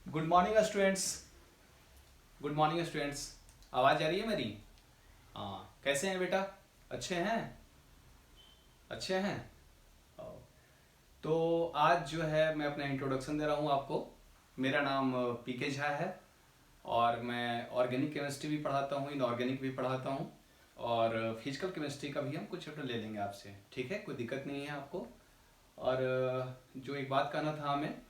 Good morning students. Good morning students. आवाज़ आ रही है मेरी? हाँ, कैसे हैं बेटा? अच्छे हैं? अच्छे हैं। तो आज जो है मैं अपना इंट्रोडक्शन दे रहा हूँ आपको। मेरा नाम पीके झा है और मैं ऑर्गेनिक केमिस्ट्री भी पढ़ाता हूँ, इनऑर्गेनिक भी पढ़ाता हूँ और फिजिकल केमिस्ट्री का भी हम कुछ चैप्टर ले लेंगे आपसे। ठीक है, कोई दिक्कत नहीं है आपको। और जो एक बात कहना था हमें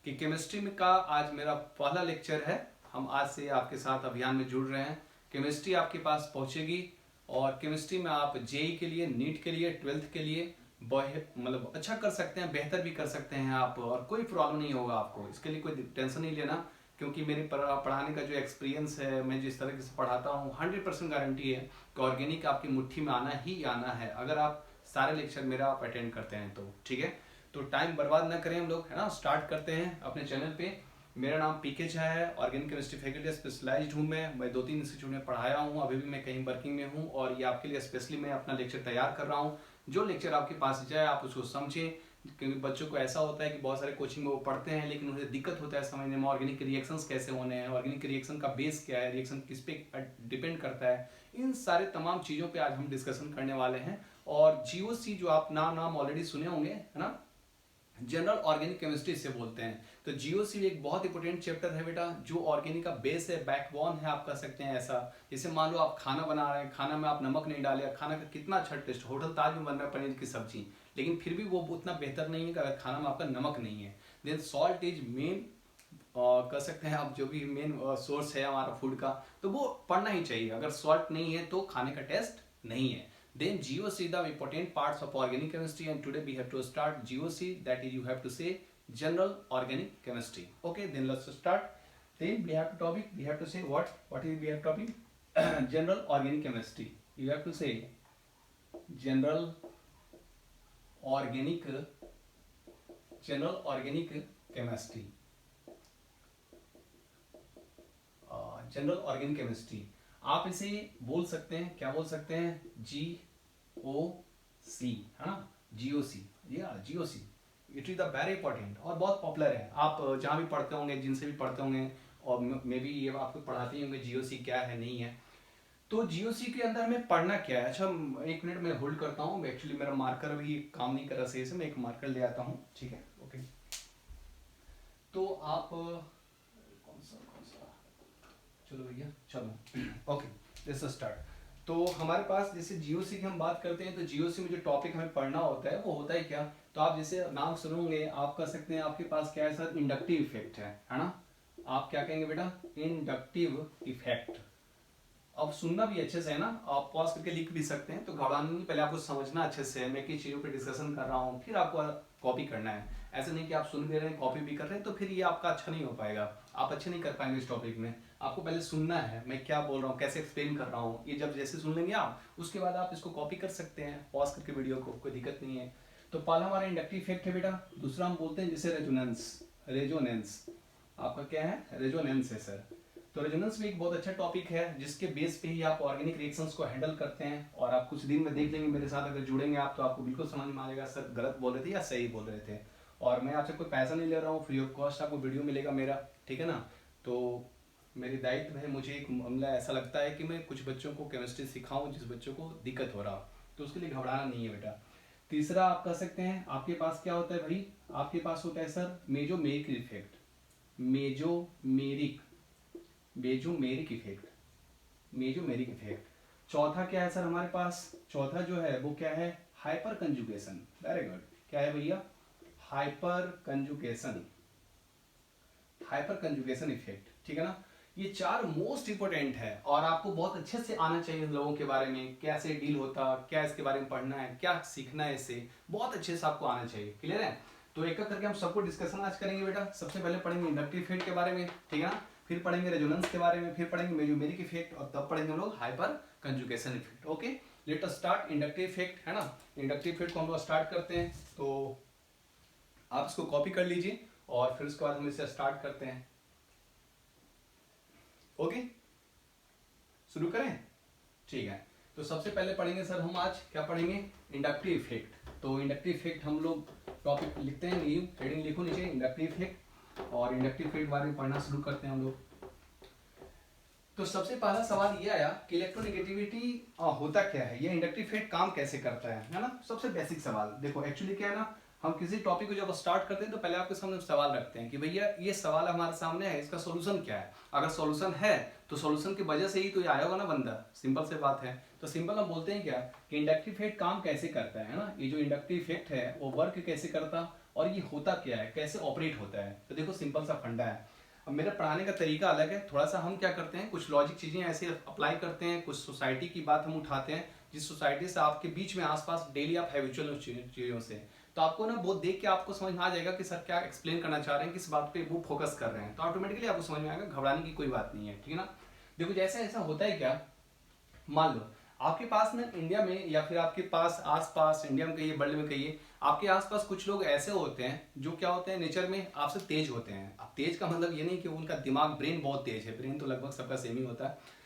कि केमिस्ट्री में का आज मेरा पहला लेक्चर है। हम आज से आपके साथ अभियान में जुड़ रहे हैं। केमिस्ट्री आपके पास पहुंचेगी और केमिस्ट्री में आप जेई के लिए, नीट के लिए, ट्वेल्थ के लिए मतलब अच्छा कर सकते हैं, बेहतर भी कर सकते हैं आप, और कोई प्रॉब्लम नहीं होगा आपको। इसके लिए कोई टेंशन नहीं लेना, क्योंकि मेरे पढ़ाने का जो एक्सपीरियंस है, मैं जिस तरीके से पढ़ाता हूँ, 100% गारंटी है कि ऑर्गेनिक आपकी मुट्ठी में आना ही आना है, अगर आप सारे लेक्चर मेरा आप अटेंड करते हैं तो। ठीक है, तो टाइम बर्बाद ना करें हम लोग, है ना। स्टार्ट करते हैं अपने चैनल पे। मेरा नाम पीके झा है, ऑर्गेनिक केमिस्ट्री फैकल्टी स्पेशलाइज्ड हूँ। मैं 2-3 इंस्टीट्यूट में पढ़ाया हूँ, अभी भी मैं कहीं वर्किंग में हूँ और ये आपके लिए स्पेशली मैं अपना लेक्चर तैयार कर रहा हूँ। जो लेक्चर आपके पास जाए आप उसको समझें, क्योंकि बच्चों को ऐसा होता है कि बहुत सारे कोचिंग में वो पढ़ते हैं लेकिन उन्हें दिक्कत होता है समझने में, ऑर्गेनिक के रिएक्शंस कैसे होने हैं, ऑर्गेनिक के रिएक्शन का बेस क्या है, रिएक्शन किस पे डिपेंड करता है। इन सारे तमाम चीज़ों पे आज हम डिस्कशन करने वाले हैं। और जीओसी जो आप नाम ऑलरेडी सुने होंगे, है ना, जनरल ऑर्गेनिक केमिस्ट्री से बोलते हैं। तो जीओसी एक बहुत इंपॉर्टेंट चैप्टर है बेटा, जो ऑर्गेनिक का बेस है, बैकबोन है, आप कह सकते हैं ऐसा। जैसे मान लो आप खाना बना रहे हैं, खाना में आप नमक नहीं डाले, खाना का कितना अच्छा टेस्ट, होटल ताज में बन रहा है पनीर की सब्जी, लेकिन फिर भी वो उतना बेहतर नहीं है अगर खाना में आपका नमक नहीं है। देन सॉल्ट इज मेन, कह सकते हैं आप, जो भी मेन सोर्स है हमारा फूड का, तो वो पढ़ना ही चाहिए। अगर सॉल्ट नहीं है तो खाने का टेस्ट नहीं है। Then GOC, the important parts of organic chemistry, and today we have to start GOC, that is you have to say general organic chemistry. Okay, then let's start. Then we have to topic, we have to say what is we have topic? General organic chemistry. You have to say general organic general organic chemistry. General organic chemistry, आप इसे बोल सकते हैं, क्या बोल सकते हैं? GOC, है ना, GOC या GOC। It is the very important और बहुत पॉपुलर है। आप जहाँ भी पढ़ते होंगे, जिनसे भी पढ़ते होंगे, और मे बी ये आपको पढ़ाते ही होंगे GOC क्या है नहीं है। तो GOC के अंदर हमें पढ़ना क्या है? अच्छा, एक मिनट में होल्ड करता हूँ, एक्चुअली मेरा मार्कर अभी काम नहीं कर रहा सही से, मैं एक मार्कर ले आता हूँ। ठीक है, ओके। तो आप कौन सा चलो भैया, चलो ओके, लेट्स स्टार्ट। तो हमारे पास जैसे जीओसी की हम बात करते हैं, तो जीओसी में जो टॉपिक हमें पढ़ना होता है वो होता है क्या? तो आप जैसे नाम सुनोगे, आप कह सकते हैं आपके पास क्या है सर? इंडक्टिव इफेक्ट है ना। आप क्या कहेंगे बेटा? Inductive effect. अब सुनना भी अच्छे से है ना, आप पॉज करके लिख भी सकते हैं, तो घबराना नहीं, पहले आपको समझना अच्छे से, मैं किस चीज़ों पे डिस्कशन कर रहा हूँ, फिर आपको कॉपी करना है। ऐसे नहीं कि आप सुन भी रहे हैं कॉपी भी कर रहे हैं, तो फिर ये आपका अच्छा नहीं हो पाएगा, आप अच्छे नहीं कर पाएंगे इस टॉपिक में। आपको पहले सुनना है मैं क्या बोल रहा हूँ, कैसे एक्सप्लेन कर रहा हूँ। ये जब जैसे सुन लेंगे आप, उसके बाद आप इसको कॉपी कर सकते हैं पॉज करके वीडियो को, कोई दिक्कत नहीं है। तो पहला हमारा इंडक्टिव इफेक्ट है बेटा। दूसरा हम बोलते हैं जैसे रेजोनेंस। रेजोनेंस आपका क्या है? रेजोनेंस है सर। तो रेजोनेंस भी एक बहुत अच्छा टॉपिक है, जिसके बेस पे ही आप ऑर्गेनिक रिएक्शंस को हैंडल करते हैं। और आप कुछ दिन में देख लेंगे मेरे साथ, अगर जुड़ेंगे आप तो आपको बिल्कुल समझ में आ जाएगा सर गलत बोल रहे थे या सही बोल रहे थे। और मैं आपसे कोई पैसा नहीं ले रहा हूँ, फ्री ऑफ कॉस्ट आपको वीडियो मिलेगा मेरा, ठीक है ना। तो मेरी दायित्व है, मुझे एक मामला ऐसा लगता है कि मैं कुछ बच्चों को केमिस्ट्री सिखाऊं जिस बच्चों को दिक्कत हो रहा हो, तो उसके लिए घबराना नहीं है बेटा। तीसरा आप कह सकते हैं आपके पास क्या होता है भाई? आपके पास होता है sir mesomeric effect. Mesomeric mesomeric effect, mesomeric effect. चौथा क्या है सर हमारे पास? चौथा जो है वो क्या है? Hyper conjugation. वेरी गुड, क्या है भैया? Hyper conjugation, hyper conjugation effect, ठीक है ना। ये चार मोस्ट इंपोर्टेंट है और आपको बहुत अच्छे से आना चाहिए इन लोगों के बारे में, कैसे डील होता, क्या इसके बारे में पढ़ना है, क्या सीखना है, इससे बहुत अच्छे से आपको आना चाहिए। क्लियर है? तो एक एक करके हम सबको डिस्कशन आज करेंगे बेटा। सबसे पहले पढ़ेंगे इंडक्टिव इफेक्ट के बारे में, ठीक है ना, फिर पढ़ेंगे रेजोनेंस के बारे में, फिर पढ़ेंगे मेजोमेरिक इफेक्ट, और तब पढ़ेंगे हम लोग hyper conjugation effect. Okay, let us start inductive effect, है ना। इंडक्टिव इफेक्ट को हम लोग स्टार्ट करते हैं, तो आप इसको कॉपी कर लीजिए और फिर उसके बाद हम इसे स्टार्ट करते हैं। ओके, शुरू करें? ठीक है, तो सबसे पहले पढ़ेंगे सर हम आज क्या पढ़ेंगे? Inductive effect. तो इंडक्टिव इफेक्ट हम लोग टॉपिक लिखते हैं, न्यू हेडिंग लिखो नीचे, इंडक्टिव इफेक्ट। और इंडक्टिव इफेक्ट बारे में पढ़ना शुरू करते हैं हम लोग। तो सबसे पहला सवाल ये आया कि इलेक्ट्रोनेगेटिविटी होता क्या है, ये इंडक्टिव इफेक्ट काम कैसे करता है ना। सबसे बेसिक सवाल देखो, एक्चुअली क्या है ना, हम किसी टॉपिक को जब स्टार्ट करते हैं तो पहले आपके सामने सवाल रखते हैं कि भैया ये सवाल हमारे सामने है, इसका सॉल्यूशन क्या है। अगर सॉल्यूशन है तो सॉल्यूशन की वजह से ही तो ये आया होगा ना बंदा, सिंपल से बात है। तो सिंपल हम बोलते हैं क्या कि इंडक्टिव इफेक्ट काम कैसे करता है ना, ये जो इंडक्टिव इफेक्ट है वो वर्क कैसे करता और ये होता क्या है, कैसे ऑपरेट होता है। तो देखो सिंपल सा फंडा है। अब मेरा पढ़ाने का तरीका अलग है थोड़ा सा, हम क्या करते हैं कुछ लॉजिक चीजें ऐसे अप्लाई करते हैं, कुछ सोसाइटी की बात हम उठाते हैं जिस सोसाइटी से आपके बीच में आसपास डेली आप हैबिचुअल चीजों से, तो आपको ना वो देख के आपको समझ में आ जाएगा कि सर क्या एक्सप्लेन करना चाह रहे हैं, किस बात पे वो फोकस कर रहे हैं, तो ऑटोमेटिकली आपको समझ में आएगा, घबराने की कोई बात नहीं है, ठीक है ना। देखो जैसे ऐसा होता है क्या, मान लो आपके पास ना इंडिया में या फिर आपके पास आसपास इंडिया में कहिए वर्ल्ड में कहिए, आपके आसपास कुछ लोग ऐसे होते हैं जो क्या होते हैं नेचर में आपसे तेज होते हैं। अब तेज का मतलब ये नहीं कि उनका दिमाग ब्रेन बहुत तेज है, ब्रेन तो लगभग सबका सेम ही होता है।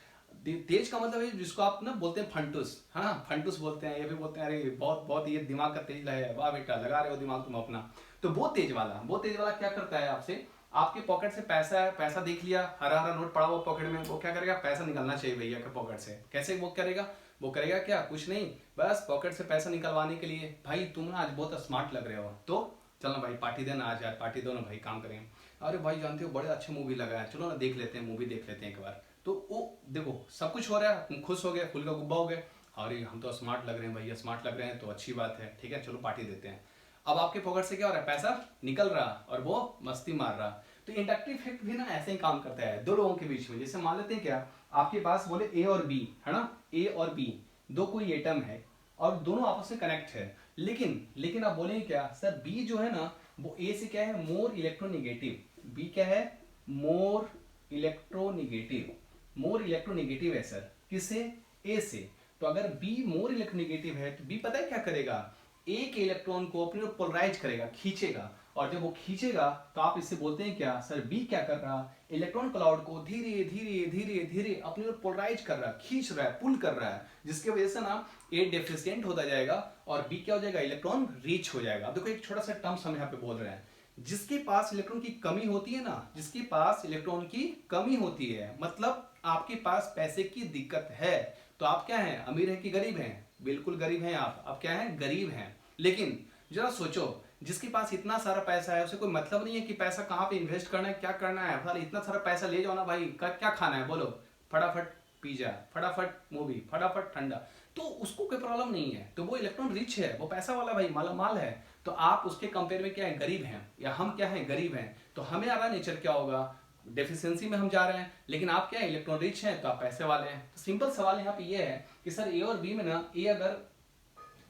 तेज का मतलब है जिसको आप ना बोलते हैं फंटूस, हाँ फंटूस बोलते हैं, या फिर बोलते हैं अरे बहुत बहुत ये दिमाग का तेज है, वाह बेटा लगा रहे हो दिमाग तुम अपना। तो वो तेज वाला क्या करता है आपसे, आपके पॉकेट से पैसा है, पैसा देख लिया, हरा हरा नोट पड़ा हुआ पॉकेट में, वो क्या करेगा, पैसा निकलना चाहिए भैया के पॉकेट से। कैसे वो करेगा, वो करेगा क्या, कुछ नहीं, बस पॉकेट से पैसा निकलवाने के लिए, भाई तुम ना आज बहुत स्मार्ट लग रहे हो, तो चलो भाई पार्टी देना आज, यार पार्टी दो ना भाई, काम करेंगे। अरे भाई जानते हो बड़े अच्छे मूवी लगा है, चलो ना देख लेते हैं, मूवी देख लेते हैं एक बार। तो वो देखो सब कुछ हो रहा है, तुम खुश हो गए, फूल का गुब्बा हो गए, अरे हम तो स्मार्ट लग रहे हैं भैया, स्मार्ट लग रहे हैं तो अच्छी बात है, ठीक है चलो पार्टी देते हैं। अब आपके पॉकेट से क्या हो रहा है, पैसा निकल रहा और वो मस्ती मार रहा। तो इंडक्टिव इफेक्ट भी ना ऐसे ही काम करता है दो लोगों के बीच में। जैसे मान लेते हैं क्या, आपके पास बोले ए और बी है ना, ए और बी दो कोई एटम है और दोनों आपस में कनेक्ट है, लेकिन आप बोलेंगे क्या सर, बी जो है ना वो ए से क्या है, मोर इलेक्ट्रोनिगेटिव, बी क्या है, मोर इलेक्ट्रोनिगेटिव, मोर इलेक्ट्रोनिगेटिव है सर, किससे, ए से। तो अगर बी मोर इलेक्ट्रोनिगेटिव है तो बी पता है क्या करेगा, एक इलेक्ट्रॉन को अपनी ओर पोलराइज करेगा, खींचेगा, और जब वो खींचेगा तो आप इससे बोलते हैं क्या सर, बी क्या कर रहा, इलेक्ट्रॉन क्लाउड को धीरे धीरे धीरे धीरे अपनी ओर पोलराइज कर रहा है, खींच रहा है, पुल कर रहा है, जिसकी वजह से ना ए डेफिशिएंट होता जाएगा और बी क्या हो जाएगा, इलेक्ट्रॉन रीच हो जाएगा। देखो एक छोटा सा टर्म्स हम यहाँ पे बोल रहे हैं, जिसके पास इलेक्ट्रॉन की कमी होती है ना, जिसके पास इलेक्ट्रॉन की कमी होती है, मतलब आपके पास पैसे की दिक्कत है, तो आप क्या हैं, अमीर हैं कि गरीब हैं, बिल्कुल गरीब हैं आप क्या हैं, गरीब हैं। लेकिन जरा सोचो, जिसके पास इतना सारा पैसा है उसे कोई मतलब नहीं है कि पैसा कहाँ पे इन्वेस्ट करना है, क्या करना है, फिर इतना सारा पैसा ले जाओ ना भाई, क्या खाना है बोलो, फटाफट पिज्जा, फटाफट मूवी, फटाफट ठंडा, तो उसको कोई प्रॉब्लम नहीं है। तो वो इलेक्ट्रॉन रिच है, वो पैसा वाला भाई, माला माल है। तो आप उसके कंपेयर में क्या है, गरीब हैं, या हम क्या है, गरीब हैं। तो हमें हमारा नेचर क्या होगा, डेफिशिएंसी में हम जा रहे हैं, लेकिन आप क्या है, इलेक्ट्रॉन रिच हैं तो आप पैसे वाले हैं। तो सिंपल सवाल यहाँ पे ये है कि सर ए और बी में ना, ए अगर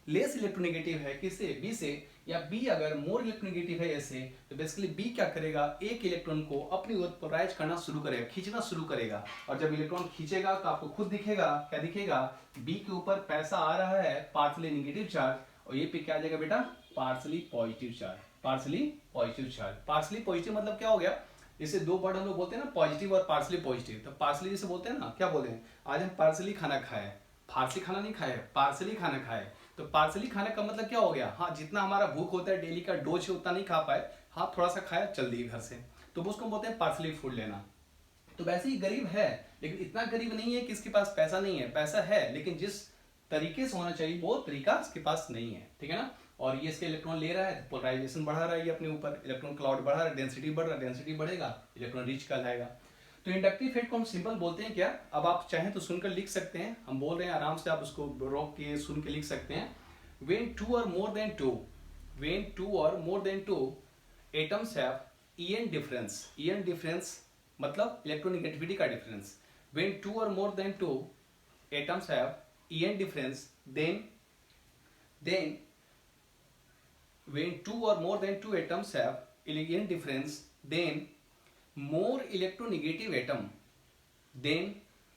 लेस इलेक्ट्रोनेगेटिव है किससे, बी से, या बी अगर मोर इलेक्ट्रोनेगेटिव है ए से, तो बेसिकली बी क्या करेगा, एक इलेक्ट्रॉन को अपनी ओर पोलराइज करना शुरू करेगा, खींचना शुरू करेगा। और जब इलेक्ट्रॉन खींचेगा तो आपको खुद दिखेगा, क्या दिखेगा, बी के ऊपर पैसा आ रहा है पार्सली नेगेटिव चार्ज, और ये पे क्या आ जाएगा बेटा, partially positive charge, partially positive charge. Partially positive मतलब क्या हो गया, जैसे दो वर्ड हम लोग बोलते हैं ना, पॉजिटिव और पार्सली पॉजिटिव। तो पार्सली जैसे बोलते हैं ना, क्या बोले हैं, आज हम पार्सली खाना खाए, फारसी खाना नहीं खाए, पार्सली खाना खाए। तो पार्सली खाने का मतलब क्या हो गया, हाँ जितना हमारा भूख होता है डेली का डोज है उतना नहीं खा पाए, हाँ थोड़ा सा खाया चल दिए घर से, तो वो उसको बोलते हैं पार्सली फूड लेना। तो वैसे ही गरीब है, लेकिन इतना गरीब नहीं है कि इसके पास पैसा नहीं है, पैसा है लेकिन जिस तरीके से होना चाहिए वो तरीका इसके पास नहीं है, ठीक है ना। और ये इसके इलेक्ट्रॉन ले रहा है, पोलराइजेशन बढ़ा रहा है, ये अपने ऊपर इलेक्ट्रॉन क्लाउड बढ़ा रहा है, डेंसिटी बढ़ रहा है, डेंसिटी बढ़ेगा, इलेक्ट्रॉन रिच कहलाएगा। तो इंडक्टिव इफेक्ट को हम सिंपल बोलते हैं क्या, अब आप चाहें तो सुनकर लिख सकते हैं, हम बोल रहे हैं आराम से, आप उसको रोक के सुन के लिख सकते हैं। when two or more than two when two or more than two atoms have en difference मतलब इलेक्ट्रोनेगेटिविटी का difference, when two or more than two atoms have en difference then when two or more than two atoms have en difference then more electronegative atom then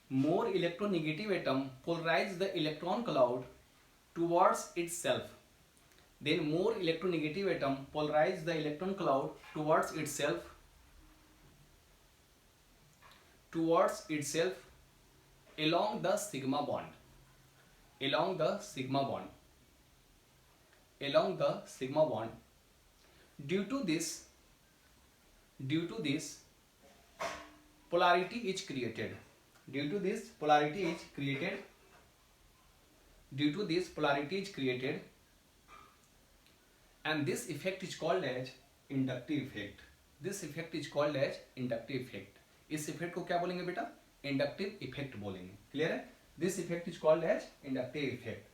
more electronegative atom polarize the electron cloud towards itself, then more electronegative atom polarize the electron cloud towards itself along the sigma bond, along the sigma bond. Due to this due to this polarity is created, due to this polarity is created, due to this polarity is created, and this effect is called as inductive effect. This effect is called as inductive effect. इस effect को क्या बोलेंगे बेटा? Inductive effect बोलेंगे. Clear है? This effect is called as inductive effect.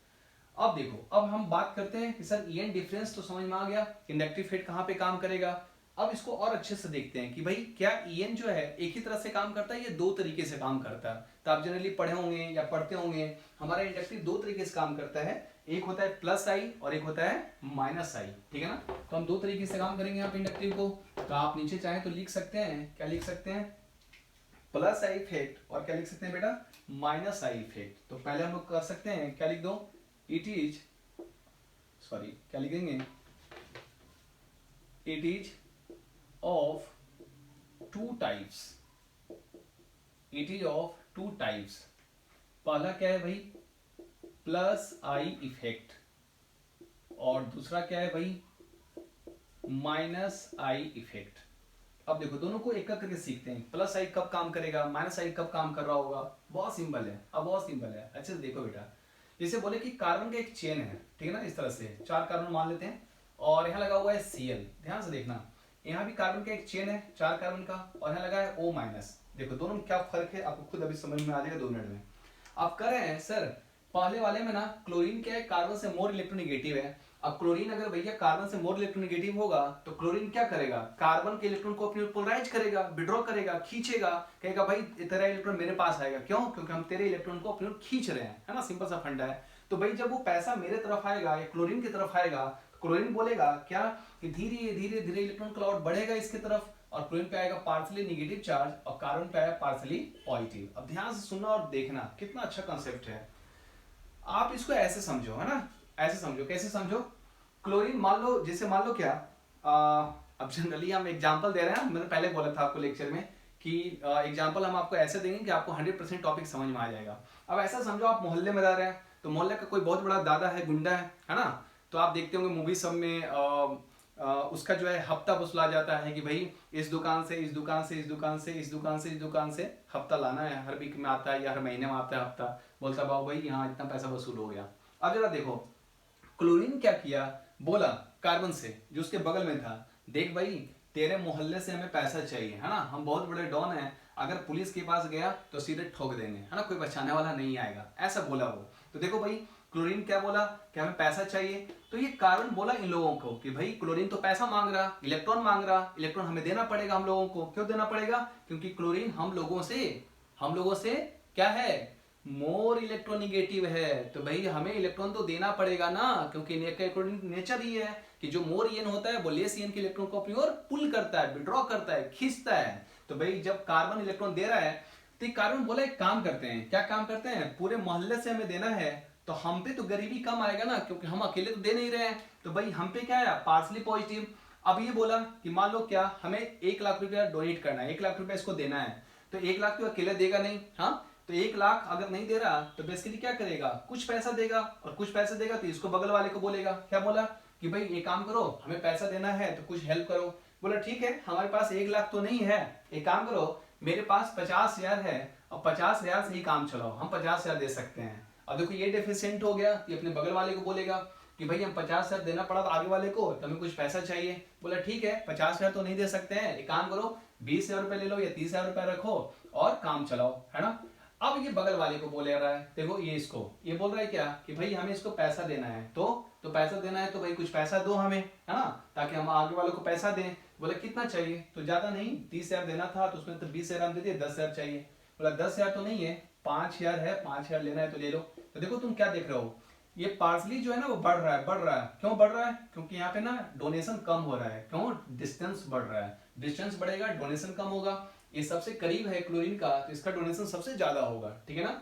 अब देखो, अब हम बात करते हैं कि सर ईएन डिफरेंस तो समझ में आ गया, इंडक्टिव इफेक्ट कहाँ पे काम करेगा. अब इसको और अच्छे से देखते हैं कि भाई क्या ईएन जो है एक ही तरह से काम करता है या दो तरीके से काम करता है. तो आप जनरली पढ़े होंगे या पढ़ते होंगे, हमारा इंडक्टिव दो तरीके से काम करता है. एक होता है प्लस आई और एक होता है माइनस आई. ठीक है ना. तो हम दो तरीके से काम करेंगे यहाँ पे इंडक्टिव को. तो आप नीचे चाहें तो लिख सकते हैं, क्या लिख सकते हैं? प्लस आई इफेक्ट, और क्या लिख सकते हैं बेटा? Minus I effect. तो पहले हम लोग कर सकते हैं, क्या लिख दो? इट इज, सॉरी क्या लिखेंगे? It is of two types. It is of two types. पहला क्या है भाई? प्लस आई इफेक्ट, और दूसरा क्या है भाई? Minus I effect. अब देखो दोनों को एक करके सीखते हैं. प्लस आई कब काम करेगा, माइनस आई कब काम कर रहा होगा. बहुत सिंपल है. अब बहुत सिंपल है, अच्छे से देखो बेटा. जैसे बोले कि कार्बन का एक चेन है, ठीक है ना, इस तरह से 4 कार्बन मान लेते हैं, और यहाँ लगा हुआ है Cl. ध्यान से देखना, यहाँ भी कार्बन का एक चेन है 4 कार्बन का, और यहाँ लगा है O माइनस. देखो दोनों में क्या फर्क है आपको खुद अभी समझ में आ जाएगा 2 मिनट में. आप कर रहे हैं सर पहले वाले में ना क्लोरीन क्या है, कार्बन से मोर इलेक्ट्रोनेगेटिव है. अब क्लोरीन अगर भैया कार्बन से मोर इलेक्ट्रोनेगेटिव होगा तो क्लोरीन क्या करेगा? कार्बन के इलेक्ट्रॉन को अपनी ओर पोलराइज करेगा, विड्रॉ करेगा, खींचेगा, कहेगा भाई तेरा इलेक्ट्रॉन मेरे पास आएगा. क्यों? क्योंकि हम तेरे इलेक्ट्रॉन को अपनी ओर खींच रहे हैं, है ना. सिंपल सा फंडा है. तो भाई जब वो पैसा मेरे तरफ आएगा या क्लोरीन की तरफ आएगा, क्लोरीन बोलेगा क्या कि धीरे धीरे धीरे इलेक्ट्रॉन क्लाउड बढ़ेगा इसके तरफ, और क्लोरीन पे आएगा पार्शियली नेगेटिव चार्ज और कार्बन पे आएगा पार्शियली पॉजिटिव. अब ध्यान से सुनना और देखना, कितना अच्छा कंसेप्ट है. आप इसको ऐसे समझो, है ना, ऐसे समझो. कैसे समझो? क्लोरीन मान लो, जैसे मान लो क्या, अब जनरली हम एग्जांपल दे रहे हैं. मैंने पहले बोला था आपको लेक्चर में कि एग्जांपल हम आपको ऐसे देंगे कि आपको 100% टॉपिक समझ में आ जाएगा. अब ऐसा समझो आप मोहल्ले में रह रहे हैं, तो मोहल्ले का कोई बहुत बड़ा दादा है, गुंडा है ना. तो आप देखते होंगे मूवी सब में उसका जो है हफ्ता वसूला जाता है कि भाई इस दुकान से इस दुकान से इस दुकान से इस दुकान से इस दुकान से हफ्ता लाना है. हर वीक में आता है या हर महीने में आता है हफ्ता. बोलता बाबू भाई यहाँ इतना पैसा वसूल हो गया. अब जरा देखो क्लोरीन क्या किया, बोला कार्बन से जो उसके बगल में था, देख भाई तेरे मोहल्ले से हमें पैसा चाहिए, है ना, हम बहुत बड़े डॉन हैं, अगर पुलिस के पास गया तो सीधे ठोक देंगे, है ना, कोई बचाने वाला नहीं आएगा. ऐसा बोला वो. तो देखो भाई क्लोरीन क्या बोला कि हमें पैसा चाहिए. तो ये कार्बन बोला इन लोगों को कि भाई क्लोरीन तो पैसा मांग रहा, इलेक्ट्रॉन मांग रहा, इलेक्ट्रॉन हमें देना पड़ेगा. हम लोगों को क्यों देना पड़ेगा? क्योंकि क्लोरीन हम लोगों से क्या है, मोर इलेक्ट्रोनिगेटिव है. तो भाई हमें इलेक्ट्रॉन तो देना पड़ेगा ना, क्योंकि नेचर ही है कि जो मोर ईएन होता है वो लेस ईएन के इलेक्ट्रॉन को अपनी ओर पुल करता है, विड्रॉ करता है, खींचता है. तो भाई जब कार्बन इलेक्ट्रॉन दे रहा है तो कार्बन बोला एक काम करते हैं. क्या काम करते हैं? पूरे मोहल्ले से हमें देना है तो हम पे तो गरीबी कम आएगा ना, क्योंकि हम अकेले तो दे नहीं रहे हैं. तो भाई हम पे क्या आया? Partially positive. अब ये बोला कि मान लो क्या हमें 1 लाख रुपया डोनेट करना है, 1 लाख रुपया इसको देना है. तो 1 लाख तो अकेले देगा नहीं, हाँ. तो 1 लाख अगर नहीं दे रहा तो बेसिकली क्या करेगा? कुछ पैसा देगा, और कुछ पैसा देगा तो इसको बगल वाले को बोलेगा, क्या बोला कि भाई एक काम करो, हमें पैसा देना है तो कुछ हेल्प करो. बोला ठीक है, हमारे पास 1 लाख तो नहीं है, एक काम करो मेरे पास 50,000 है, और 50,000 से ही काम चलाओ, हम 50,000 दे सकते हैं. अब देखो ये डेफिशिएंट हो गया, ये अपने बगल वाले को बोलेगा कि भाई हम 50,000 देना पड़ा तो आगे वाले को, तो हमें कुछ पैसा चाहिए. बोला ठीक है 50,000 तो नहीं दे सकते हैं, एक काम करो 20,000 रुपए ले लो या 30,000 रुपए रखो और काम चलाओ, है ना. अब ये बगल वाले को बोले रहा है, देखो ये इसको ये बोल रहा है क्या कि भाई हमें इसको पैसा देना है, तो पैसा देना है तो भाई कुछ पैसा दो हमें, है ना, ताकि हम आगे वालों को पैसा दें. बोले कितना चाहिए? तो ज्यादा नहीं, 30,000 देना था तो उसमें तो 20,000 हम दे दिए, 10,000 चाहिए. बोला 10,000 तो नहीं है, 5,000 है, 5,000 लेना है तो ले लो. तो देखो तुम क्या देख रहे हो, ये पार्सली जो है ना वो बढ़ रहा है, बढ़ रहा है. क्यों बढ़ रहा है? क्योंकि यहाँ पे ना डोनेशन कम हो रहा है. क्यों? डिस्टेंस बढ़ रहा है. डिस्टेंस बढ़ेगा, डोनेशन कम होगा. ये सबसे करीब है क्लोरीन का, तो इसका डोनेशन सबसे ज्यादा होगा, ठीक है ना.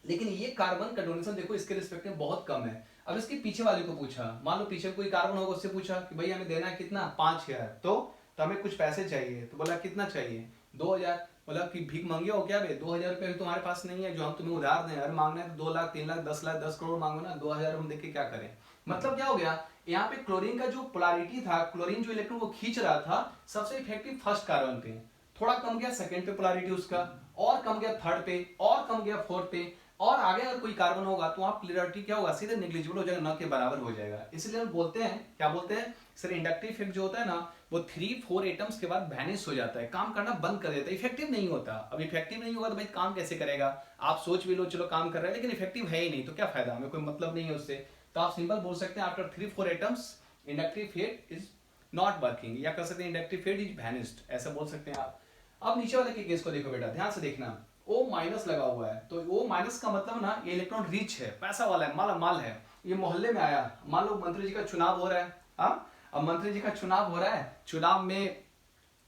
लेकिन ये कार्बन का डोनेशन देखो इसके रिस्पेक्ट में बहुत कम है. अब इसके पीछे वाले को पूछा, मान लो पीछे कोई कार्बन होगा, उससे पूछा कि भाई हमें देना है कितना? 5,000. तो हमें कुछ पैसे चाहिए. तो बोला कितना चाहिए? 2,000. बोला कि भीख मांगे हो क्या बे? 2,000 रुपये तुम्हारे पास नहीं है जो हम तुम्हें उधार दें? अरे मांगना है तो 2 लाख 3 लाख 10 लाख 10 करोड़ मांगो ना, 2,000 हम देख के क्या करें? मतलब क्या हो गया, यहाँ पे क्लोरीन का जो पोलैरिटी था, क्लोरीन जो इलेक्ट्रॉन को खींच रहा था, सबसे इफेक्टिव फर्स्ट कार्बन पे, थोड़ा कम गया सेकंड पे पोलैरिटी उसका, और कम गया थर्ड पे, और कम गया फोर्थ पे, और आगे अगर कोई कार्बन होगा तो वहां पोलैरिटी क्या होगा, सीधे निग्लिजिबल हो जाएगा, न के बराबर हो जाएगा। इसलिए हम बोलते हैं, क्या बोलते हैं सर, इंडक्टिव इफेक्ट जो होता है ना, वो 3-4 एटम्स के बाद वैनिश हो जाता है, काम करना बंद कर देता है, इफेक्टिव नहीं होता। अब इफेक्टिव नहीं होगा तो भाई काम कैसे करेगा? आप सोच भी लो चलो काम कर रहा है, लेकिन इफेक्टिव है ही नहीं, तो क्या फायदा, हमें कोई मतलब नहीं है उससे। तो आप सिंपल बोल सकते हैं after 3-4 atoms inductive effect is not working, या कर सकते हैं इंडक्टिव इफेक्ट इज वैनिश्ड, ऐसा बोल सकते हैं आप। अब नीचे वाले के केस को देखो बेटा, ध्यान से देखना, O माइनस लगा हुआ है, तो O माइनस का मतलब ना ये इलेक्ट्रॉन रिच है, पैसा वाला है, माला माल है, ये मोहल्ले में आया, मान लो मंत्री जी का चुनाव हो रहा है, हाँ, अब मंत्री जी का चुनाव हो रहा है, चुनाव में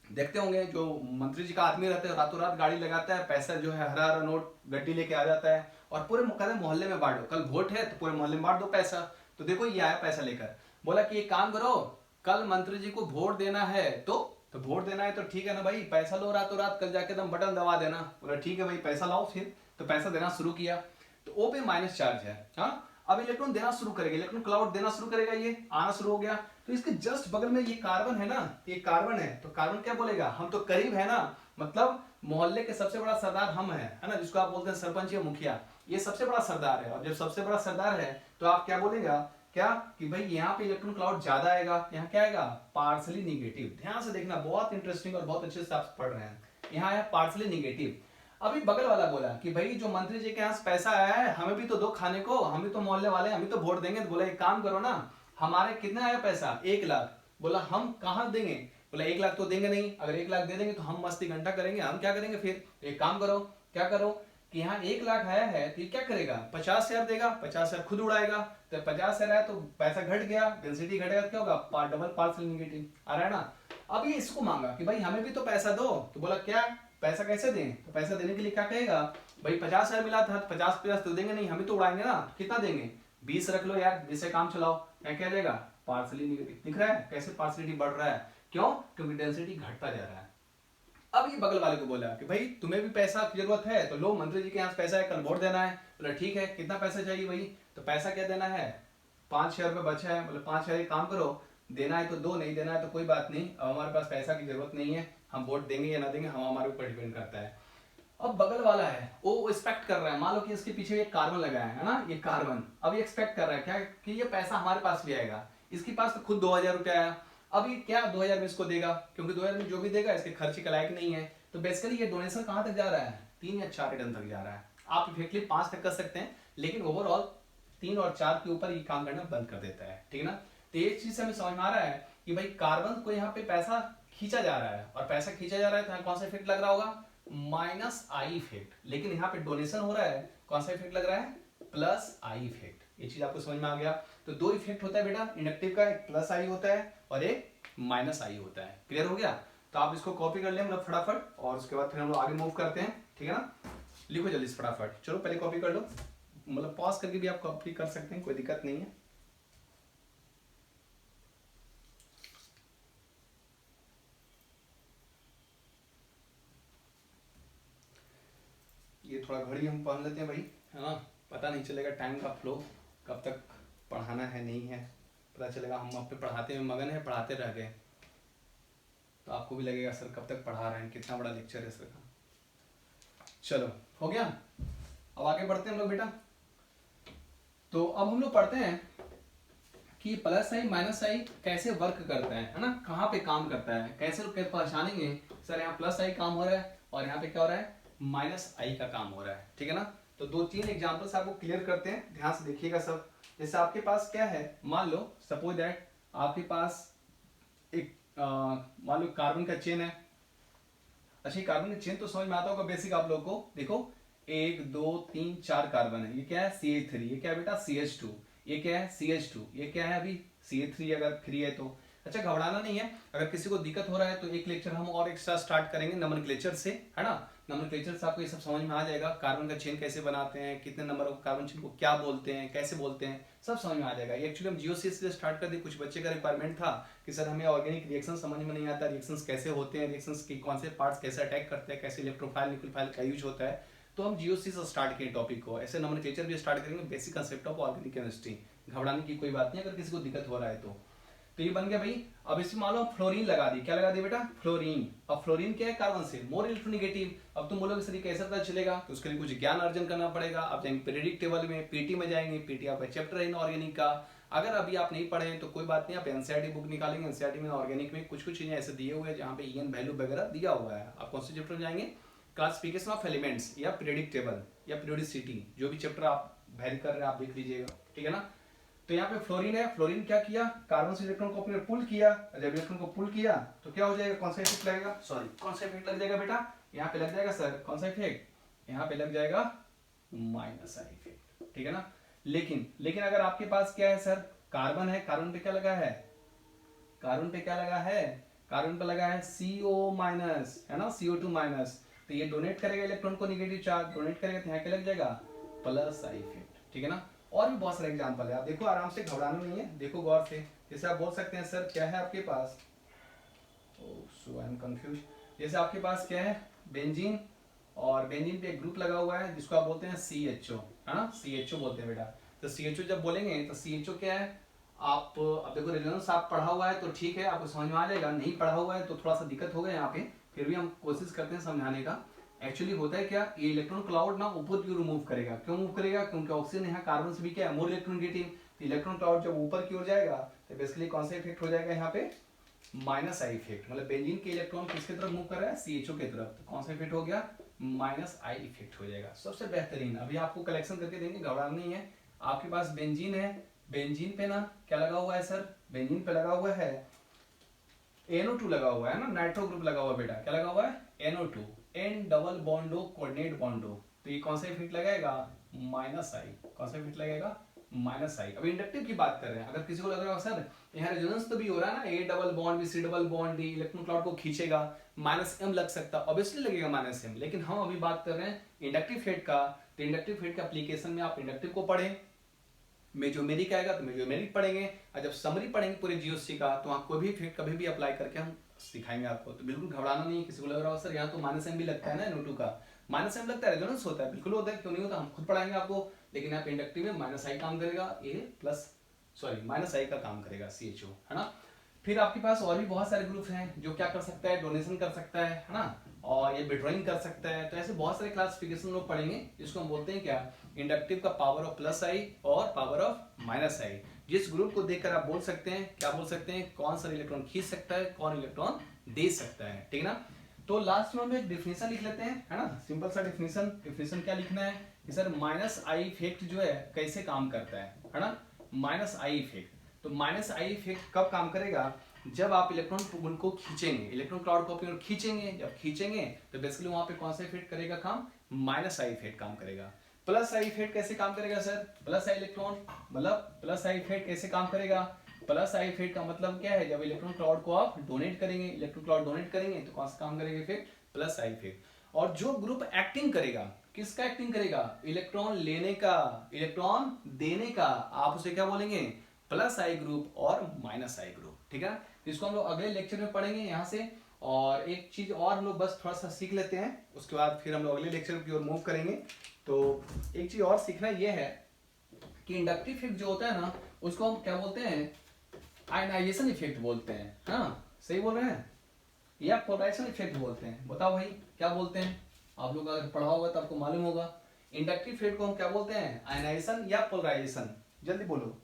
देखते होंगे जो मंत्री जी का आदमी रहता है रातों रात गाड़ी लगाता है, पैसा जो है हरा हरा नोट गड्डी लेके आ जाता है, और पूरे कहते मोहल्ले में बांट दो, कल वोट है तो पूरे मोहल्ले में बांट दो पैसा। तो देखो ये आया पैसा लेकर, बोला कि एक काम करो, कल मंत्री जी को वोट देना है, तो वोट देना है तो ठीक है ना भाई, पैसा लो रातों रात, कल जाके तुम बटन दबा देना। बोला ठीक है भाई पैसा लाओ, फिर तो पैसा देना शुरू किया, तो ओ पे माइनस चार्ज है, हाँ, अब इलेक्ट्रॉन देना शुरू करेगा, इलेक्ट्रॉन क्लाउड देना शुरू करेगा, ये आना शुरू हो गया, तो इसके जस्ट बगल में ये कार्बन है ना, ये कार्बन है, तो कार्बन क्या बोलेगा, हम तो करीब है ना, मतलब मोहल्ले के सबसे बड़ा सरदार हम है ना, जिसको आप बोलते हैं सरपंच या मुखिया, ये सबसे बड़ा सरदार है, और जब सबसे बड़ा सरदार है तो आप क्या बोलेगा, क्या कि भाई यहाँ पे इलेक्ट्रॉन क्लाउड ज्यादा आएगा, यहाँ क्या आएगा, पार्सली निगेटिव। ध्यान से देखना, बहुत इंटरेस्टिंग और बहुत अच्छे से आप पढ़ रहे हैं, यहाँ आया पार्सली निगेटिव। अभी बगल वाला बोला कि भाई जो मंत्री जी के यहाँ पैसा आया है, हमें भी तो दो खाने को, हम भी तो मोहल्ले वाले, हम भी तो वोट देंगे, तो बोला एक काम करो ना, हमारे कितना आया पैसा, 1 लाख, बोला हम कहाँ देंगे, बोला 1 लाख तो देंगे नहीं, अगर 1 लाख दे देंगे तो हम मस्ती घंटा करेंगे, हम क्या करेंगे फिर, एक काम करो, क्या करो कि यहाँ 1 लाख आया है तो ये क्या करेगा, 50,000 देगा, 50,000 खुद उड़ाएगा, तो 50,000 आया तो पैसा घट गया, डेंसिटी घटेगा, क्या होगा, डबल पार्सल निगेटिव आ रहा है ना। अब ये इसको मांगा कि भाई हमें भी तो पैसा दो, तो बोला क्या पैसा कैसे दें, तो पैसा देने के लिए क्या कहेगा, भाई 50,000 मिला था, 50 तो देंगे नहीं, हम भी तो उड़ाएंगे ना, कितना देंगे, 20 रख लो यार, 20 से काम चलाओ, क्या देगा, पार्सली निगेटिव। दिख रहा है कैसे पार्सलिटी बढ़ रहा है, क्यों, क्योंकि डेंसिटी घटता जा रहा है। अब ये बगल वाले को बोला कि भाई तुम्हें भी पैसा की जरूरत है, तो लो मंत्री जी के यहाँ पैसा है, कल वोट देना है, बोला ठीक है, कितना पैसा चाहिए भाई, तो पैसा क्या देना है, 5,000 रुपये बचा है, बोले 5,000 काम करो, देना है तो दो, नहीं देना है तो कोई बात नहीं, अब हमारे पास पैसा की जरूरत नहीं है, हम वोट देंगे या ना देंगे हम हमारे ऊपर डिपेंड करता है। अब बगल वाला है वो एक्सपेक्ट कर रहा है, मान लो कि इसके पीछे एक कार्बन लगाया है ना, ये कार्बन, अब ये एक्सपेक्ट कर रहा है क्या कि ये पैसा हमारे पास भी आएगा, इसके पास तो खुद 2,000 रुपया आया, अब ये क्या 2,000 में इसको देगा, क्योंकि 2,000 में जो भी देगा इसके खर्चे के लायक नहीं है, तो बेसिकली ये डोनेशन कहाँ तक जा रहा है, 3 या 4 रिटर्न तक जा रहा है। आप इफेक्टली 5 तक कर सकते हैं, लेकिन ओवरऑल 3 और 4 के ऊपर ये काम करना बंद कर देता है, ठीक है ना। तो एक चीज से हमें समझ में आ रहा है कि भाई कार्बन को यहाँ पे पैसा खींचा जा रहा है, और पैसा खींचा जा रहा है तो यहाँ कौन सा इफेक्ट लग रहा होगा, माइनस आई इफेक्ट, लेकिन यहाँ पे डोनेशन हो रहा है, कौन सा इफेक्ट लग रहा है, प्लस आई इफेक्ट। ये चीज आपको समझ में आ गया। तो 2 इफेक्ट होता है बेटा इंडक्टिव का, एक प्लस आई होता है और एक माइनस आई होता है, क्लियर हो गया। तो आप इसको कॉपी कर लें मतलब फटाफट, और उसके बाद फिर हम लोग आगे मूव करते हैं, ठीक है ना। लिखो जल्दी से फटाफट, चलो पहले कॉपी कर लो, मतलब पॉज करके भी आप कॉपी कर सकते हैं, कोई दिक्कत नहीं है। ये थोड़ा घड़ी हम पहन लेते हैं भाई, है ना, पता नहीं चलेगा टाइम का फ्लो, कब तक पढ़ाना है नहीं है, पता चलेगा हम अपने पढ़ाते में मगन है, पढ़ाते रह गए, तो आपको भी लगेगा सर कब तक पढ़ा रहे हैं, कितना बड़ा लेक्चर है सर का। चलो हो गया, अब आगे बढ़ते हैं हम लोग बेटा। तो अब हम लोग पढ़ते हैं कि प्लस आई माइनस आई कैसे वर्क करता है ना, कहाँ पे काम करता है, कैसे लोग पहचानेंगे सर यहाँ प्लस आई काम हो रहा है और यहाँ पे क्या हो रहा है, माइनस आई का काम हो रहा है, ठीक है ना। तो 2-3 एग्जांपल्स आपको क्लियर करते हैं, ध्यान से देखिएगा सब। जैसे आपके पास क्या है, मान लो सपोज दैट आपके पास एक मान लो कार्बन का चेन है। अच्छा कार्बन का चेन तो समझ में आता होगा बेसिक आप लोग को, देखो 1 2 3 4 कार्बन है, ये क्या है CH3, ये क्या है बेटा CH2, ये क्या है CH2, ये क्या है अभी CH3 अगर फ्री है तो। अच्छा घबराना नहीं है, अगर किसी को दिक्कत हो रहा है तो एक लेक्चर हम और एक्स्ट्रा स्टार्ट करेंगे नोमेनक्लेचर से, है ना। नोमेनक्लेचर से आपको ये सब समझ में आ जाएगा, कार्बन का चेन कैसे बनाते हैं, कितने नंबर ऑफ कार्बन चेन को क्या बोलते हैं, कैसे बोलते हैं, सब समझ में आ जाएगा। ये एक्चुअली हम जीओसीएस से स्टार्ट कर दी, कुछ बच्चे का रिक्वायरमेंट था कि सर हमें ऑर्गेनिक रिएक्शन समझ में नहीं आता, रिएक्शंस कैसे होते हैं, रिएक्शंस के कौन से पार्ट्स कैसे अटैक करते हैं, कैसे इलेक्ट्रोफाइल न्यूक्लियोफाइल का यूज होता है, तो हम जीओसी से स्टार्ट किए टॉपिक को। ऐसे नोमेनक्लेचर भी स्टार्ट करेंगे, basic concept of organic chemistry, घबराने की कोई बात नहीं अगर किसी को दिक्कत हो रहा है तो ये बन गया भाई। अब इसमें मान लो फ्लोरीन लगा दी, क्या लगा दी बेटा, फ्लोरीन। अब फ्लोरीन क्या है, कार्बन से मोर इलेक्ट्रोनेगेटिव। अब तुम बोलोगे सर कैसे पता चलेगा, तो उसके लिए कुछ ज्ञान अर्जन करना पड़ेगा। आप जाएंगे पीरियडिक टेबल में, पीटी में जाएंगे, पीटी आपका चैप्टर है इनऑर्गेनिक का। अगर अभी आप नहीं पढ़े हैं तो कोई बात नहीं, आप एनसीईआरटी बुक निकालेंगे, एनसीईआरटी में ऑर्गेनिक में कुछ कुछ चीजें ऐसे दिए हुए हैं जहाँ पे ईएन वैल्यू वगैरह दिया हुआ है। आप कौन से चैप्टर में जाएंगे, क्लासिफिकेशन ऑफ एलिमेंट्स या पीरियडिक टेबल या पीरियोडिसिटी, जो भी चैप्टर आप वैरी कर रहे हैं आप देख लीजिएगा, ठीक है ना। तो यहाँ पे फ्लोरीन है, फ्लोरीन क्या किया, कार्बन से इलेक्ट्रॉन को अपने पुल किया। जब इलेक्ट्रॉन को पुल किया तो क्या हो जाएगा, कौन सा इफेक्ट लगेगा, सॉरी कौन सा इफेक्ट लग जाएगा बेटा, यहाँ पे लग जाएगा सर कौन सा इफेक्ट, यहाँ पे लग जाएगा माइनस आई इफेक्ट, ठीक है ना। लेकिन अगर आपके पास क्या है सर, कार्बन है, कार्बन पे क्या लगा है, कार्बन पे क्या लगा है, कार्बन पे लगा है CO माइनस, है ना, CO2 माइनस। तो ये डोनेट करेगा इलेक्ट्रॉन को निगेटिव चार्ज, डोनेट करेगा तो यहाँ पे लग जाएगा प्लस आई इफेक्ट, ठीक है ना। और भी बहुत सारे एग्जांपल है, आप देखो आराम से, घबराना नहीं है, देखो गौर से। जैसे आप बोल सकते हैं सर क्या है आपके पास, सो आई एम कंफ्यूज। जैसे आपके पास क्या है, बेंजीन, और बेंजीन पे एक ग्रुप लगा हुआ है जिसको आप बोलते हैं CHO, है ना, CHO बोलते हैं बेटा। तो CHO जब बोलेंगे तो CHO क्या है, आप अब देखो रेजोनेंस आप पढ़ा हुआ है तो ठीक है, आपको समझ में आ जाएगा, नहीं पढ़ा हुआ है तो थोड़ा सा दिक्कत होगा यहाँ पे, फिर भी हम कोशिश करते हैं समझाने का। एक्चुअली होता है क्या, ये इलेक्ट्रॉन क्लाउड ना ऊपर की ओर मूव करेगा, क्यों मूव करेगा, क्योंकि ऑक्सीजन यहाँ कार्बन से भी क्या है, मोर इलेक्ट्रोनेगेटिव। तो इलेक्ट्रॉन क्लाउड जब ऊपर की ओर जाएगा तो बेसिकली कौन सा इफेक्ट हो जाएगा यहाँ पे, माइनस आई इफेक्ट। मतलब बेंजीन के इलेक्ट्रॉन किसके तरफ मूव कर रहा है, CHO के तरफ, तो कौन सा इफेक्ट हो गया, माइनस आई इफेक्ट हो जाएगा। सबसे बेहतरीन, अभी आपको कलेक्शन करके देंगे, घबराना नहीं है। आपके पास बेंजीन है, बेंजीन पे ना क्या लगा हुआ है सर, बेंजीन पे लगा हुआ है NO2 लगा हुआ है ना, नाइट्रो ग्रुप लगा हुआ है बेटा, क्या लगा हुआ है NO2, N डबल बॉन्डो कोऑर्डिनेट बॉन्डो। तो ये कौन सा इफेक्ट लगाएगा, माइनस आई, कौन सा इफेक्ट लगेगा, माइनस आई। अब इंडक्टिव की बात कर रहे हैं, अगर किसी को लग रहा है सर यहाँ रेजोनेंस तो भी हो रहा है ना, A डबल बॉन्ड भी C double bond D, electron cloud को खींचेगा, माइनस M लग सकता है, ऑब्वियसली लगेगा माइनस M। लेकिन हम अभी बात कर रहे हैं इंडक्टिव फेट का, तो इंडक्टिव फेट के एप्लीकेशन में आप इंडक्टिव को पढ़ें, मेजोमेरिक आएगा तो मेजोमेरिक पढ़ेंगे, और जब समरी पढ़ेंगे पूरे GOC का तो वहाँ कोई भी इफेक्ट कभी भी अप्लाई करके हम सिखाएंगे आपको। तो बिल्कुल घबराना नहीं है, किसी को लग रहा हो सर यहाँ तो माइनस M भी लगता है ना NO2 का, माइनस M लगता है, रेजोनेंस होता है, बिल्कुल होता है, क्यों नहीं होता, हम खुद पढ़ाएंगे आपको। लेकिन यहाँ पे इंडक्टिव में माइनस आई काम करेगा, माइनस आई का काम करेगा CHO, है ना। फिर आपके पास और भी बहुत सारे ग्रुप हैं जो क्या कर सकता है, डोनेशन कर सकता है ना, और ये विड्रॉइंग कर सकता है। तो ऐसे बहुत सारे क्लासिफिकेशन लोग पढ़ेंगे जिसको हम बोलते हैं क्या, इंडक्टिव का पावर ऑफ प्लस आई और पावर ऑफ माइनस आई। जिस ग्रुप को देखकर आप बोल सकते हैं, क्या बोल सकते हैं, कौन सा इलेक्ट्रॉन खींच सकता है, कौन इलेक्ट्रॉन दे सकता है, ठीक है ना। तो लास्ट में हम एक डिफिनेशन लिख लेते हैं, है ना, सिंपल सा डिफिनेशन क्या लिखना है कि सर माइनस आई इफेक्ट जो है कैसे काम करता है ना, माइनस आई इफेक्ट। तो माइनस आई इफेक्ट कब काम करेगा, जब आप इलेक्ट्रॉन को खींचेंगे, इलेक्ट्रॉन क्लाउड को अपनी ओर खींचेंगे, जब खींचेंगे तो बेसिकली वहां पे कौन सा इफेक्ट करेगा काम, माइनस आई इफेक्ट काम करेगा। प्लस आई इफेक्ट कैसे काम करेगा सर, प्लस आई इलेक्ट्रॉन, मतलब प्लस आई इफेक्ट कैसे काम करेगा, प्लस आई इफेक्ट का मतलब क्या है, जब इलेक्ट्रॉन क्लाउड को आप डोनेट करेंगे, इलेक्ट्रॉन क्लाउड डोनेट करेंगे तो कौन सा काम करेगा इफेक्ट, प्लस आई इफेक्ट। और जो ग्रुप एक्टिंग करेगा, किसका एक्टिंग करेगा, इलेक्ट्रॉन लेने का, इलेक्ट्रॉन देने का, आप उसे क्या बोलेंगे, प्लस आई ग्रुप और माइनस आई ग्रुप, ठीक है। इसको हम लोग अगले लेक्चर में पढ़ेंगे यहाँ से। और एक चीज और हम लोग बस थोड़ा सा सीख लेते हैं, उसके बाद फिर हम लोग अगले लेक्चर की ओर मूव करेंगे। तो एक चीज और सीखना ये है कि इंडक्टिव इफेक्ट जो होता है ना, उसको हम क्या बोलते हैं, आयनाइजेशन इफेक्ट बोलते हैं, हाँ सही बोल रहे हैं, या पोलराइजेशन इफेक्ट बोलते हैं। बताओ भाई क्या बोलते हैं, आप लोग अगर पढ़ा होगा तो आपको मालूम होगा। इंडक्टिव इफेक्ट को हम क्या बोलते हैं, आयनाइजेशन या पोलराइजेशन, जल्दी बोलो।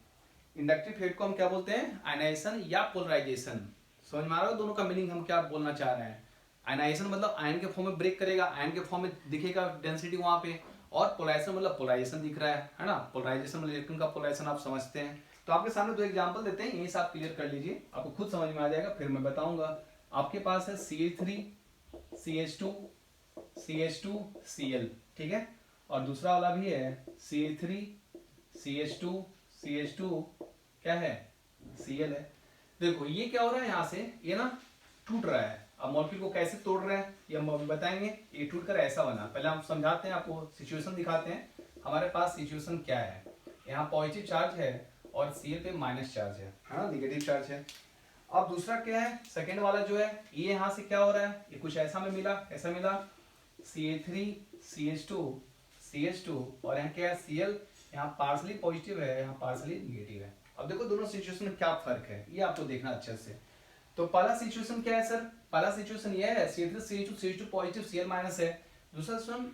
इंडक्टिव इफेक्ट को हम क्या बोलते हैं, आयनाइजेशन या पोलराइजेशन। समझ में आ रहा है दोनों का मीनिंग हम क्या बोलना चाह रहे हैं। आयनाइजेशन मतलब आयन के फॉर्म में ब्रेक करेगा, आयन के फॉर्म में दिखेगा डेंसिटी वहां पे, और पोलराइजेशन मतलब पोलराइजेशन दिख रहा है ना, पोलराइजेशन मतलब इलेक्ट्रॉन का पोलराइजेशन आप समझते हैं। तो आपके सामने दो एग्जांपल देते हैं, यही से आप क्लियर कर लीजिए, आपको खुद समझ में आ जाएगा, फिर मैं बताऊंगा। आपके पास है CH3 CH2 CH2 Cl, ठीक है, और दूसरा वाला भी है CH3 CH2 CH2 क्या है, Cl है। देखो ये क्या हो रहा है, यहाँ से ये ना टूट रहा है। अब मॉलिक्यूल को कैसे तोड़ रहे हैं ये हम बताएंगे। ये टूट कर ऐसा बना, पहले हम समझाते हैं, आपको सिचुएशन दिखाते हैं। हमारे पास सिचुएशन क्या है, यहाँ पॉजिटिव चार्ज है और Cl पे माइनस चार्ज है ना, निगेटिव चार्ज है। अब दूसरा क्या है, सेकेंड वाला जो है, ये यहाँ से क्या हो रहा है, ये कुछ ऐसा में मिला, कैसा मिला, CH3 CH2 CH2 और यहाँ क्या है Cl, यहाँ पार्सली पॉजिटिव है, यहाँ पार्सली निगेटिव है। अब देखो दोनों सिचुएशन में क्या फर्क है, ये आपको देखना अच्छे से। तो पहला सिचुएशन क्या है सर, पहला सिचुएशन ये है C3 CH2 CH2 positive Cl minus है। दूसरा situation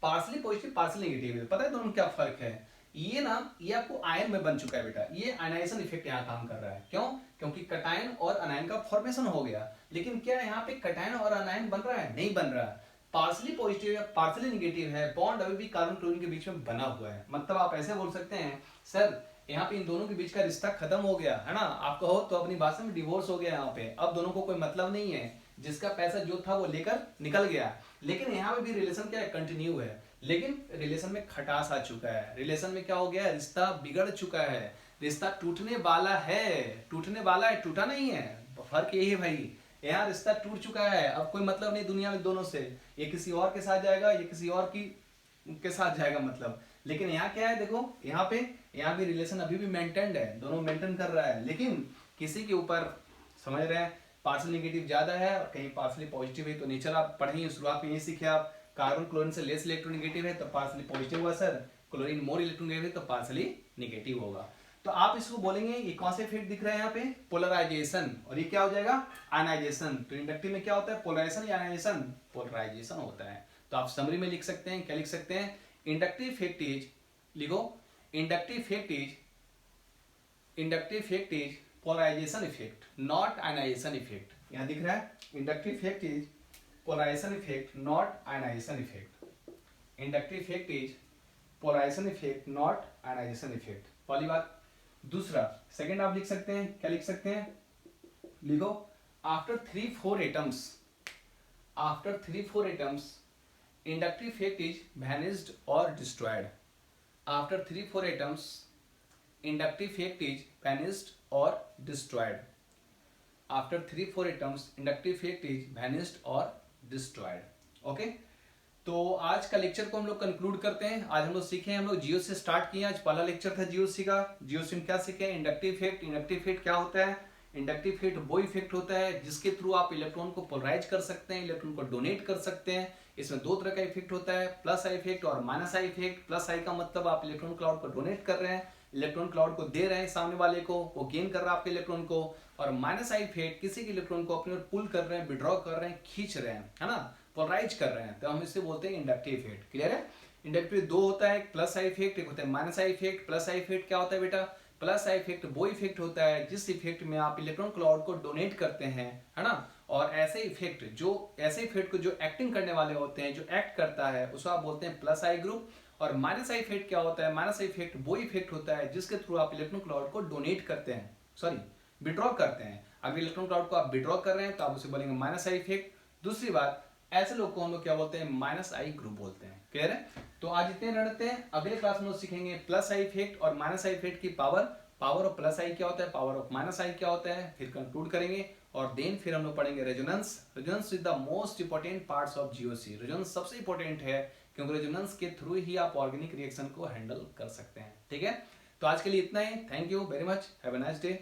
partially positive partially negative है। पता है दोनों में क्या फर्क है? ये ना, ये आपको आयन में बन चुका है बेटा, ये आयनाइजेशन इफेक्ट यहाँ काम कर रहा है। क्यों? क्योंकि कटायन और अनायन का फॉर्मेशन हो गया। लेकिन क्या यहाँ पे कटायन और अनायन बन रहा है? नहीं बन रहा है। पार्सली पॉजिटिव या पार्सली नेगेटिव है, बॉन्ड अभी भी कार्बन क्लोरीन के बीच में बना हुआ है। मतलब आप ऐसे बोल सकते हैं सर यहाँ पे इन दोनों के बीच का रिश्ता खत्म हो गया है ना, आप कहो तो अपनी भाषा में डिवोर्स हो गया यहाँ पे, अब दोनों को कोई मतलब नहीं है, जिसका पैसा जो था वो लेकर निकल गया। लेकिन यहाँ पे भी रिलेशन क्या है? कंटिन्यू है। लेकिन रिलेशन में खटास आ चुका है, रिलेशन में क्या हो गया है? रिश्ता बिगड़ चुका है, रिश्ता टूटने वाला है, टूटने वाला है, टूटा नहीं है। फर्क यही है भाई, यहाँ रिश्ता टूट चुका है, अब कोई मतलब नहीं दुनिया में दोनों से, ये किसी और के साथ जाएगा, ये किसी और की के साथ जाएगा मतलब। लेकिन यहाँ क्या है देखो, यहाँ भी रिलेशन अभी भी मेंटेन्ड है, दोनों मेंटेन कर रहा है, लेकिन किसी के ऊपर समझ रहे हैं पार्सल नेगेटिव ज्यादा है और कहीं पार्सली पॉजिटिव है। तो नेचर आप पढ़िए, शुरुआत में ये सीखे आप, कार्बन क्लोरीन से लेस इलेक्ट्रोनेगेटिव है तो पार्सली पॉजिटिव होगा सर, क्लोरीन मोर इलेक्ट्रोनेगेटिव है तो पार्सली नेगेटिव होगा। तो आप इसको बोलेंगे, ये कौन से इफेक्ट दिख रहे हैं यहाँ पे? पोलराइजेशन, और ये क्या हो जाएगा? आयनाइजेशन। तो इंडक्टिव में क्या होता है? पोलराइजेशन या आयनाइजेशन? पोलराइजेशन होता है। तो आप समरी में लिख सकते हैं, क्या लिख सकते हैं? इंडक्टिव इफेक्ट इज, लिखो, inductive effect is polarisation effect, not ionisation effect. यहां दिख रहा है inductive effect is polarisation effect not ionisation effect. Inductive effect is polarisation effect not ionisation effect, पहली बात। दूसरा, सेकंड आप लिख सकते हैं, क्या लिख सकते हैं? लिखो, after 3-4 atoms inductive effect is vanished or destroyed. After 3-4 atoms, inductive effect is vanished or destroyed. After 3-4 atoms, inductive effect is vanished or destroyed. Okay? तो आज का लेक्चर को हम लोग कंक्लूड करते हैं। आज हम लोग सीखे, हम लोग जियो से स्टार्ट किए, आज पहला लेक्चर था जियोसी का। जियोसी में क्या सीखे? Inductive effect. इंडक्टिव इफेक्ट क्या होता है? इंडक्टिव इफेक्ट वो इफेक्ट होता है जिसके थ्रू आप इलेक्ट्रॉन को पोलराइज कर सकते हैं, इलेक्ट्रॉन को डोनेट कर सकते हैं। इसमें दो तरह का इफेक्ट होता है, प्लस आई इफेक्ट और माइनस आई इफेक्ट। प्लस आई का मतलब आप इलेक्ट्रॉन क्लाउड को डोनेट कर रहे हैं, इलेक्ट्रॉन क्लाउड को दे रहे हैं सामने वाले को, वो गेन कर रहा है आपके इलेक्ट्रॉन को। और माइनस आई इफेक्ट किसी के इलेक्ट्रॉन को अपनी ओर पुल कर रहे हैं, विड्रॉ कर रहे हैं, खींच रहे हैं, है ना, पोलराइज कर रहे हैं, तो हम इसे बोलते हैं इंडक्टिव इफेक्ट। क्लियर है? इंडक्टिव दो होता है, एक प्लस आई इफेक्ट, एक होता है minus I effect. Plus I effect क्या होता है बेटा? प्लस आई इफेक्ट वो इफेक्ट होता है जिस इफेक्ट में आप इलेक्ट्रॉन क्लाउड को डोनेट करते हैं, है ना, और ऐसे इफेक्ट को जो एक्टिंग करने वाले होते हैं, जो एक्ट करता है, उसको आप बोलते हैं प्लस आई ग्रुप। और माइनस आई इफेक्ट क्या होता है? माइनस आई इफेक्ट वो इफेक्ट होता है जिसके थ्रू आप इलेक्ट्रॉन क्लाउड को डोनेट करते हैं, सॉरी विड्रॉ करते हैं। अगर इलेक्ट्रॉन क्लाउड को आप विड्रॉ कर रहे हैं तो आप उसे बोलेंगे माइनस आई इफेक्ट। दूसरी बात, ऐसे लोग को हम लोग क्या बोलते हैं? माइनस आई ग्रुप बोलते हैं। क्लियर है? तो आज इतने रहते हैं, अगले क्लास में सीखेंगे प्लस आई इफेक्ट और माइनस आई इफेक्ट की पावर ऑफ प्लस आई क्या होता है, पावर ऑफ माइनस आई क्या होता है, फिर कंक्लूड करेंगे। और देन फिर हम लोग पढ़ेंगे resonance is the most important parts of GOC. Resonance सबसे इंपॉर्टेंट है क्योंकि रेजोनेंस के थ्रू ही आप ऑर्गेनिक रिएक्शन को हैंडल कर सकते हैं। ठीक है? तो आज के लिए इतना ही। Thank you very much, have a nice day.